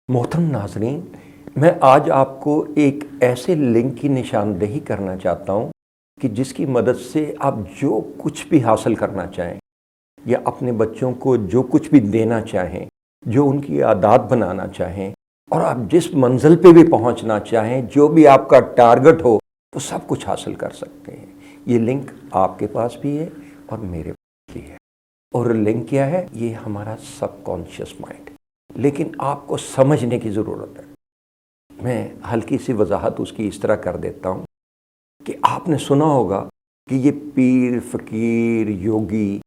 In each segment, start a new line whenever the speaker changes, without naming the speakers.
محترم ناظرین، میں آج آپ کو ایک ایسے لنک کی نشاندہی کرنا چاہتا ہوں کہ جس کی مدد سے آپ جو کچھ بھی حاصل کرنا چاہیں یا اپنے بچوں کو جو کچھ بھی دینا چاہیں، جو ان کی عادات بنانا چاہیں اور آپ جس منزل پہ بھی پہنچنا چاہیں، جو بھی آپ کا ٹارگٹ ہو، وہ سب کچھ حاصل کر سکتے ہیں۔ یہ لنک آپ کے پاس بھی ہے اور میرے پاس بھی ہے۔ اور لنک کیا ہے؟ یہ ہمارا سب کانشیس مائنڈ، لیکن آپ کو سمجھنے کی ضرورت ہے۔ میں ہلکی سی وضاحت اس کی اس طرح کر دیتا ہوں کہ آپ نے سنا ہوگا کہ یہ پیر، فقیر، یوگی،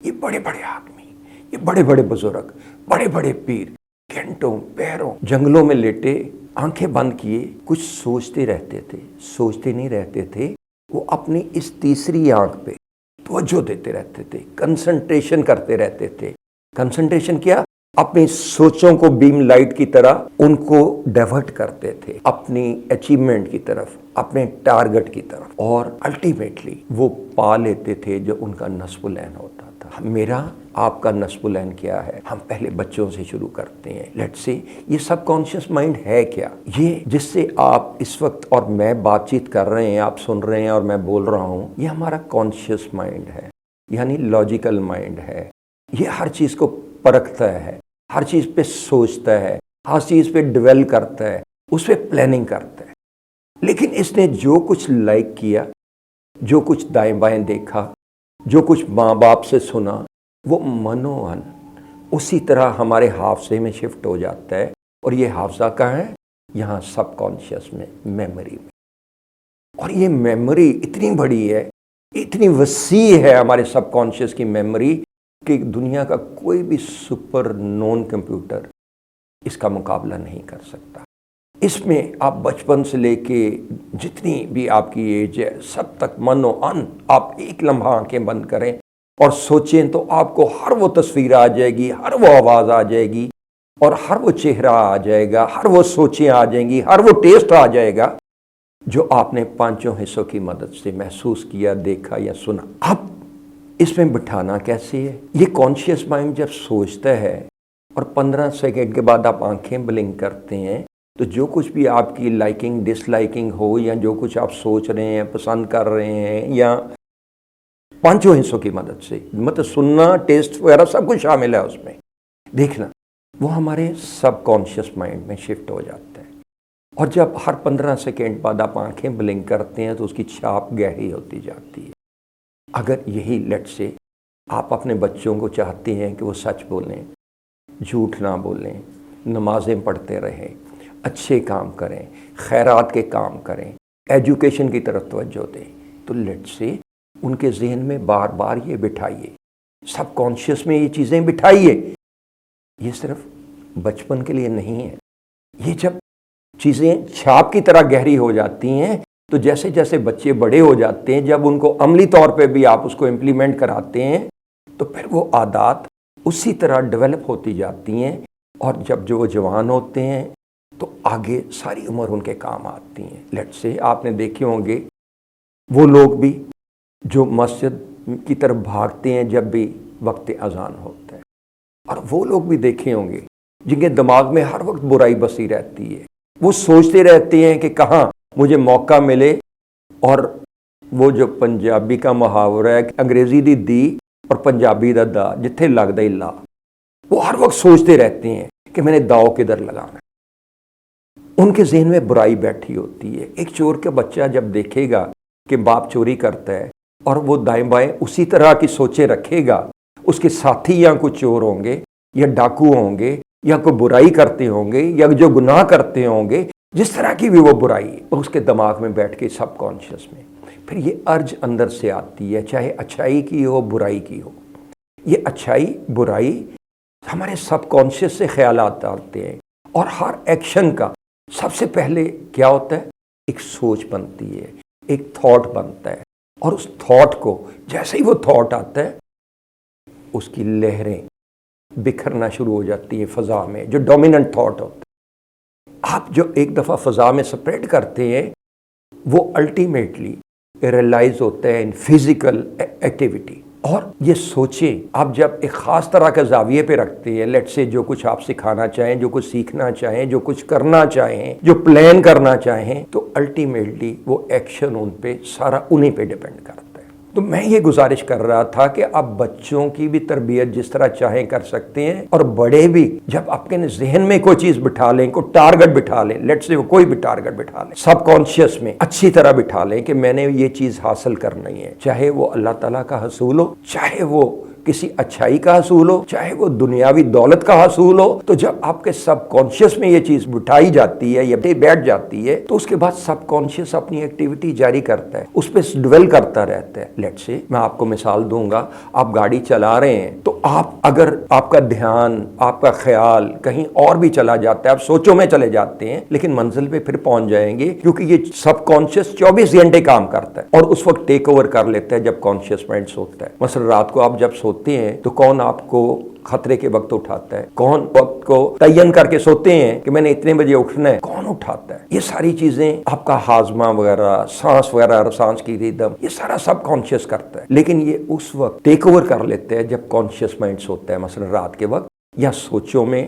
یہ بڑے بڑے آدمی، یہ بڑے بڑے بزرگ، بڑے بڑے پیر گھنٹوں پیروں جنگلوں میں لیٹے، آنکھیں بند کیے کچھ سوچتے رہتے تھے۔ سوچتے نہیں رہتے تھے، وہ اپنی اس تیسری آنکھ پہ توجہ دیتے رہتے تھے، کنسنٹریشن کرتے رہتے تھے۔ کنسنٹریشن کیا؟ اپنی سوچوں کو بیم لائٹ کی طرح ان کو ڈائیورٹ کرتے تھے اپنی اچیومنٹ کی طرف، اپنے ٹارگٹ کی طرف، اور الٹیمیٹلی وہ پا لیتے تھے جو ان کا نصب العین ہوتا تھا۔ میرا آپ کا نصب العین کیا ہے؟ ہم پہلے بچوں سے شروع کرتے ہیں۔ لیٹس سی یہ سب کانشیس مائنڈ ہے کیا؟ یہ جس سے آپ اس وقت اور میں بات چیت کر رہے ہیں، آپ سن رہے ہیں اور میں بول رہا ہوں، یہ ہمارا کانشیس مائنڈ ہے، یعنی لاجیکل مائنڈ ہے۔ یہ ہر چیز کو پرکھتا ہے، ہر چیز پہ سوچتا ہے، ہر چیز پہ ڈویل کرتا ہے، اس پہ پلاننگ کرتا ہے۔ لیکن اس نے جو کچھ لائک کیا، جو کچھ دائیں بائیں دیکھا، جو کچھ ماں باپ سے سنا، وہ منوان اسی طرح ہمارے حافظے میں شفٹ ہو جاتا ہے۔ اور یہ حافظہ کہاں ہے؟ یہاں سب کانشیس میں، میموری میں۔ اور یہ میموری اتنی بڑی ہے، اتنی وسیع ہے ہمارے سب کانشیس کی میموری کہ دنیا کا کوئی بھی سپر نون کمپیوٹر اس کا مقابلہ نہیں کر سکتا۔ اس میں آپ بچپن سے لے کے جتنی بھی آپ کی ایج ہے، سب تک منو ان آپ ایک لمحہ آنکھیں بند کریں اور سوچیں تو آپ کو ہر وہ تصویر آ جائے گی، ہر وہ آواز آ جائے گی، اور ہر وہ چہرہ آ جائے گا، ہر وہ سوچیں آ جائیں گی، ہر وہ ٹیسٹ آ جائے گا جو آپ نے پانچوں حصوں کی مدد سے محسوس کیا، دیکھا یا سنا۔ اب اس میں بٹھانا کیسے ہے؟ یہ کانشیس مائنڈ جب سوچتا ہے اور 15 سیکنڈ کے بعد آپ آنکھیں بلنک کرتے ہیں، تو جو کچھ بھی آپ کی لائکنگ ڈس لائکنگ ہو، یا جو کچھ آپ سوچ رہے ہیں، پسند کر رہے ہیں، یا پانچوں حصوں کی مدد سے، مطلب سننا، ٹیسٹ وغیرہ سب کچھ شامل ہے اس میں، دیکھنا، وہ ہمارے سب کانشیس مائنڈ میں شفٹ ہو جاتا ہے۔ اور جب ہر 15 سیکنڈ بعد آپ آنکھیں بلنک کرتے ہیں تو اس کی چھاپ گہری ہوتی جاتی ہے۔ اگر یہی لیٹ سے آپ اپنے بچوں کو چاہتے ہیں کہ وہ سچ بولیں، جھوٹ نہ بولیں، نمازیں پڑھتے رہیں، اچھے کام کریں، خیرات کے کام کریں، ایجوکیشن کی طرف توجہ دیں، تو لیٹ سے ان کے ذہن میں بار بار یہ بٹھائیے، سب کانشیس میں یہ چیزیں بٹھائیے۔ یہ صرف بچپن کے لیے نہیں ہے، یہ جب چیزیں چھاپ کی طرح گہری ہو جاتی ہیں تو جیسے جیسے بچے بڑے ہو جاتے ہیں، جب ان کو عملی طور پہ بھی آپ اس کو امپلیمنٹ کراتے ہیں، تو پھر وہ عادات اسی طرح ڈیولپ ہوتی جاتی ہیں، اور جب جو وہ جوان ہوتے ہیں تو آگے ساری عمر ان کے کام آتی ہیں۔ لیٹ سے آپ نے دیکھے ہوں گے وہ لوگ بھی جو مسجد کی طرف بھاگتے ہیں جب بھی وقت اذان ہوتا ہے، اور وہ لوگ بھی دیکھے ہوں گے جن کے دماغ میں ہر وقت برائی بسی رہتی ہے، وہ سوچتے رہتے ہیں کہ کہاں مجھے موقع ملے، اور وہ جو پنجابی کا محاورہ ہے کہ انگریزی دی دی اور پنجابی دا دا، جتھے لگدا ہی لا، وہ ہر وقت سوچتے رہتے ہیں کہ میں نے داؤ کدھر لگانا ہے۔ ان کے ذہن میں برائی بیٹھی ہوتی ہے۔ ایک چور کا بچہ جب دیکھے گا کہ باپ چوری کرتا ہے اور وہ دائیں بائیں اسی طرح کی سوچیں رکھے گا، اس کے ساتھی یا کوئی چور ہوں گے یا ڈاکو ہوں گے یا کوئی برائی کرتے ہوں گے یا جو گناہ کرتے ہوں گے، جس طرح کی بھی وہ برائی اس کے دماغ میں بیٹھ کے سب کانشیس میں، پھر یہ ارج اندر سے آتی ہے، چاہے اچھائی کی ہو، برائی کی ہو۔ یہ اچھائی برائی ہمارے سب کانشیس سے خیالات آتے ہیں، اور ہر ایکشن کا سب سے پہلے کیا ہوتا ہے؟ ایک سوچ بنتی ہے، ایک تھاٹ بنتا ہے، اور اس تھاٹ کو جیسے ہی وہ تھاٹ آتا ہے، اس کی لہریں بکھرنا شروع ہو جاتی ہیں فضا میں، جو ڈومیننٹ تھاٹ ہوتا ہے۔ آپ جو ایک دفعہ فضا میں سپریڈ کرتے ہیں، وہ الٹیمیٹلی ریلائز ہوتا ہے ان فزیکل ایکٹیویٹی، اور یہ سوچیں، آپ جب ایک خاص طرح کا زاویے پہ رکھتے ہیں، لیٹ سے جو کچھ آپ سکھانا چاہیں، جو کچھ سیکھنا چاہیں، جو کچھ کرنا چاہیں، جو پلان کرنا چاہیں، تو الٹیمیٹلی وہ ایکشن ان پہ سارا انہیں پہ ڈیپینڈ کرتا ہے۔ تو میں یہ گزارش کر رہا تھا کہ آپ بچوں کی بھی تربیت جس طرح چاہیں کر سکتے ہیں، اور بڑے بھی جب آپ کے ذہن میں کوئی چیز بٹھا لیں، کوئی ٹارگٹ بٹھا لیں، لیٹ سے کوئی بھی ٹارگٹ بٹھا لیں، سب کانشیس میں اچھی طرح بٹھا لیں کہ میں نے یہ چیز حاصل کرنی ہے، چاہے وہ اللہ تعالیٰ کا حصول ہو، چاہے وہ کسی اچھائی کا حصول ہو، چاہے وہ دنیاوی دولت کا حصول ہو، تو جب آپ کے سب کانشیس میں یہ چیز بٹھائی جاتی ہے یا بیٹھ جاتی ہے، تو اس کے بعد سب کانشیس اپنی ایکٹیویٹی جاری کرتا ہے، اس پہ ڈویل کرتا رہتا ہے۔ لیٹ سے میں آپ کو مثال دوں گا، آپ گاڑی چلا رہے ہیں تو اگر آپ کا دھیان، آپ کا خیال کہیں اور بھی چلا جاتا ہے، آپ سوچوں میں چلے جاتے ہیں، لیکن منزل پہ پھر پہنچ جائیں گے، کیونکہ یہ سب کانشیس 24 گھنٹے کام کرتا ہے اور اس وقت ٹیک اوور کر لیتا ہے جب کانشیس مائنڈ سوتا ہے۔ مثلا رات کو آپ جب سوتے ہیں تو کون آپ کو خطرے کے وقت اٹھاتا ہے؟ کون وقت کو تعین کر کے سوتے ہیں کہ میں نے اتنے بجے اٹھنا ہے؟ کون اٹھاتا ہے؟ یہ ساری چیزیں آپ کا ہاضمہ وغیرہ، سانس وغیرہ، سانس کی ریدم، یہ سارا سب کانشیس کرتا ہے، لیکن یہ اس وقت ٹیک اوور کر لیتے ہیں جب کانشیس مائنڈ سوتا ہے، مثلا رات کے وقت یا سوچوں میں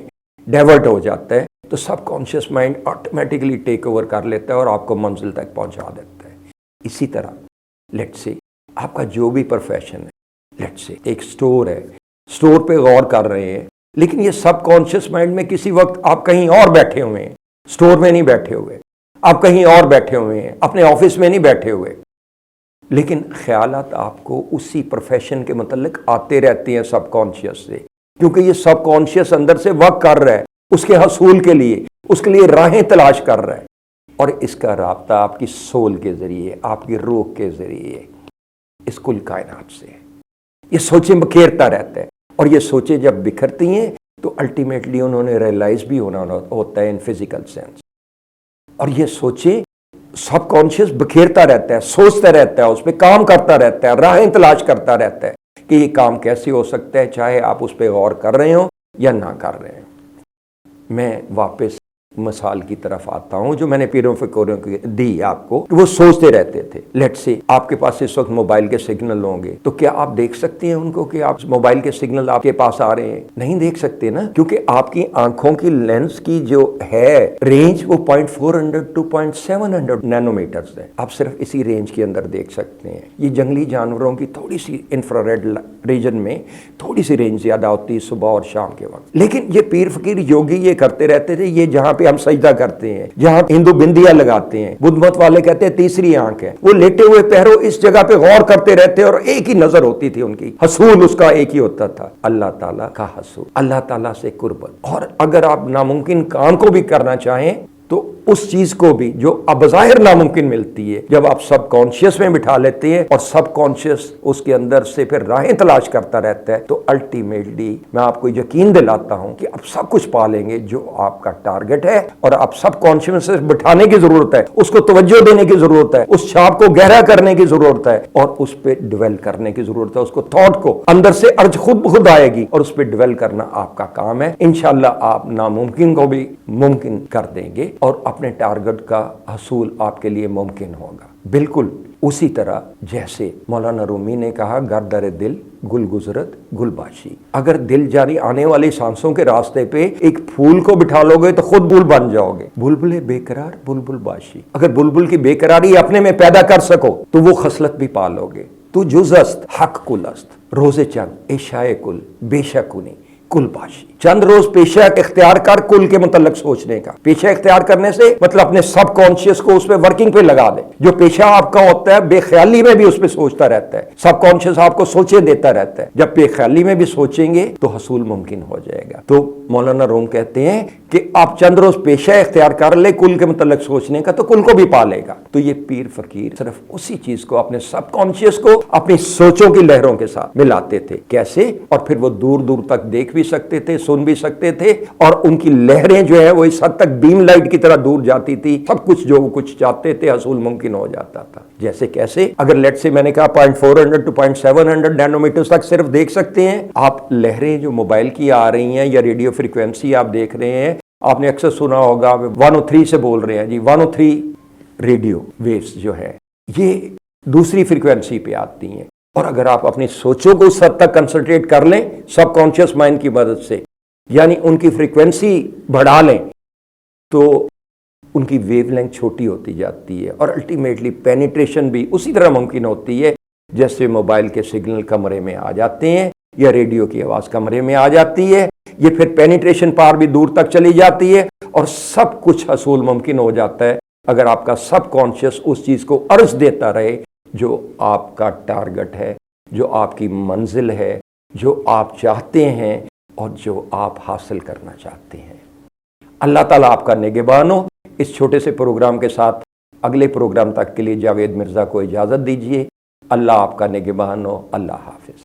ڈائیورٹ ہو جاتا ہے، تو سب conscious mind automatically take over کر لیتا ہے اور آپ کو منزل تک پہنچا دیتا ہے۔ اسی طرح لیٹ سے آپ کا جو بھی پروفیشن ہے، لیٹ سے ایک سٹور ہے، سٹور پہ غور کر رہے ہیں، لیکن یہ سب کانشیس مائنڈ میں کسی وقت آپ کہیں اور بیٹھے ہوئے ہیں، سٹور میں نہیں بیٹھے ہوئے، آپ کہیں اور بیٹھے ہوئے ہیں، اپنے آفس میں نہیں بیٹھے ہوئے، لیکن خیالات آپ کو اسی پروفیشن کے متعلق آتے رہتے ہیں سب کانشیس سے، کیونکہ یہ سب کانشیس اندر سے ورک کر رہا ہے اس کے حصول کے لیے، اس کے لیے راہیں تلاش کر رہا ہے، اور اس کا رابطہ آپ کی سول کے ذریعے، آپ کی روح کے ذریعے اس کل کائنات سے ہے۔ یہ سوچیں بکھیرتا رہتا ہے، اور یہ سوچیں جب بکھرتی ہیں تو الٹیمیٹلی انہوں نے ریئلائز بھی ہونا ہوتا ہے ان فزیکل سینس، اور یہ سوچیں سب کانشیس بکھیرتا رہتا ہے، سوچتا رہتا ہے، اس پہ کام کرتا رہتا ہے، راہیں تلاش کرتا رہتا ہے کہ یہ کام کیسے ہو سکتا ہے، چاہے آپ اس پہ غور کر رہے ہوں یا نہ کر رہے ہیں۔ میں واپس مثال کی طرف آتا ہوں جو میں نے پیروں فقیروں کی دی آپ کو، وہ سوچتے رہتے تھے۔ لیٹ سے آپ کے پاس اس وقت موبائل کے سگنل ہوں گے، تو کیا آپ دیکھ سکتے ہیں ان کو کہ آپ موبائل کے سگنل آپ کے پاس آ رہے ہیں؟ نہیں دیکھ سکتے نا، کیونکہ آپ کی آنکھوں کی لینس کی جو ہے رینج وہ 0.400 to 0.700 نینو میٹرز ہے، آپ صرف اسی رینج کے اندر دیکھ سکتے ہیں۔ یہ جنگلی جانوروں کی تھوڑی سی انفراریڈ ریجن میں تھوڑی سی رینج زیادہ ہوتی ہے صبح اور شام کے وقت، لیکن یہ پیر فقیر یوگی یہ کرتے رہتے تھے، یہ جہاں پہ ہم سجدہ کرتے ہیں، جہاں ہندو بندیاں لگاتے ہیں، بدھ مت والے کہتے ہیں تیسری آنکھ ہے، وہ لیٹے ہوئے پیروں اس جگہ پہ غور کرتے رہتے اور ایک ہی نظر ہوتی تھی ان کی، حصول اس کا ایک ہی ہوتا تھا، اللہ تعالیٰ کا حصول، اللہ تعالیٰ سے قربت۔ اور اگر آپ ناممکن کام کو بھی کرنا چاہیں تو اس چیز کو بھی جو بظاہر ناممکن ملتی ہے، جب آپ سب کانشیس میں بٹھا لیتے ہیں اور سب کانشیس اس کے اندر سے پھر راہیں تلاش کرتا رہتا ہے، تو الٹیمیٹلی میں آپ کو یقین دلاتا ہوں کہ آپ سب کچھ پا لیں گے جو آپ کا ٹارگٹ ہے، اور آپ سب کانشیس سے بٹھانے کی ضرورت ہے، اس کو توجہ دینے کی ضرورت ہے، اس چھاپ کو گہرا کرنے کی ضرورت ہے، اور اس پہ ڈویل کرنے کی ضرورت ہے، اس کو تھاٹ کو اندر سے ارج خود بخود آئے گی اور اس پہ ڈویل کرنا آپ کا کام ہے۔ انشاءاللہ آپ ناممکن کو بھی ممکن کر دیں گے اور اپنے ٹارگٹ کا حصول آپ کے لیے ممکن ہوگا۔ بالکل اسی طرح جیسے مولانا رومی نے کہا، گر در دل گل گزرت گل باشی، اگر دل جاری آنے والی سانسوں کے راستے پہ ایک پھول کو بٹھا لو گے تو خود پھول بن جاؤ گے۔ بلبل بے قرار بلبل باشی، اگر بلبل کی بے قراری اپنے میں پیدا کر سکو تو وہ خصلت بھی پالو گے۔ تو جز است حق کل است، روز چند عشاء کل بے شکونی کل باشی، چند روز پیشہ اختیار کر کل کے متعلق سوچنے کا۔ پیشہ اختیار کرنے سے مطلب اپنے سب کانشیس کو اس پہ ورکنگ پہ لگا دیں۔ جو پیشہ آپ کا ہوتا ہے بے خیالی میں بھی اس پہ سوچتا رہتا ہے، سب کانشیس آپ کو سوچے دیتا رہتا ہے، جب بے خیالی میں بھی سوچیں گے تو حصول ممکن ہو جائے گا۔ تو مولانا روم کہتے ہیں کہ آپ چند روز پیشہ اختیار کر لے کل کے متعلق سوچنے کا تو کل کو بھی پالے گا۔ تو یہ پیر فقیر صرف اسی چیز کو اپنے سب کانشیس کو اپنی سوچوں کی لہروں کے ساتھ ملاتے تھے، کیسے؟ اور پھر وہ دور دور تک دیکھ بھی سکتے تھے، سن بھی سکتے تھے، اور ان کی لہریں جو ہے وہ اس حد تک بیم لائٹ کی طرح دور جاتی تھی، سب کچھ جو کچھ چاہتے تھے حصول ممکن ہو جاتا تھا۔ جیسے کیسے؟ اگر لیٹ سے میں نے کہا 0.400 to 0.700 نینو میٹر تک صرف دیکھ سکتے ہیں آپ، لہریں جو موبائل کی آ رہی ہیں یا ریڈیو فریکوینسی آپ دیکھ رہے ہیں، آپ نے اکثر سنا ہوگا 103 سے بول رہے ہیں جی، 103 ریڈیو ویوز جو ہے یہ دوسری فریکوینسی پہ آتی ہیں، اور اگر آپ اپنی سوچوں کو اس حد تک کنسنٹریٹ کر لیں سب کانشیس مائنڈ کی مدد سے، یعنی ان کی فریکوینسی بڑھا لیں، تو ان کی ویو لینتھ چھوٹی ہوتی جاتی ہے، اور الٹیمیٹلی پینیٹریشن بھی اسی طرح ممکن ہوتی ہے جیسے موبائل کے سگنل کمرے میں آ جاتے ہیں یا ریڈیو کی آواز کمرے میں آ جاتی ہے، یہ پھر پینیٹریشن پار بھی دور تک چلی جاتی ہے، اور سب کچھ حصول ممکن ہو جاتا ہے اگر آپ کا سب کانشیس اس چیز کو عرض دیتا رہے جو آپ کا ٹارگٹ ہے، جو آپ کی منزل ہے، جو آپ چاہتے ہیں اور جو آپ حاصل کرنا چاہتے ہیں۔ اللہ تعالیٰ آپ کا نگہبان ہو۔ اس چھوٹے سے پروگرام کے ساتھ اگلے پروگرام تک کے لیے جاوید مرزا کو اجازت دیجیے۔ اللہ آپ کا نگہبان ہو۔ اللہ حافظ۔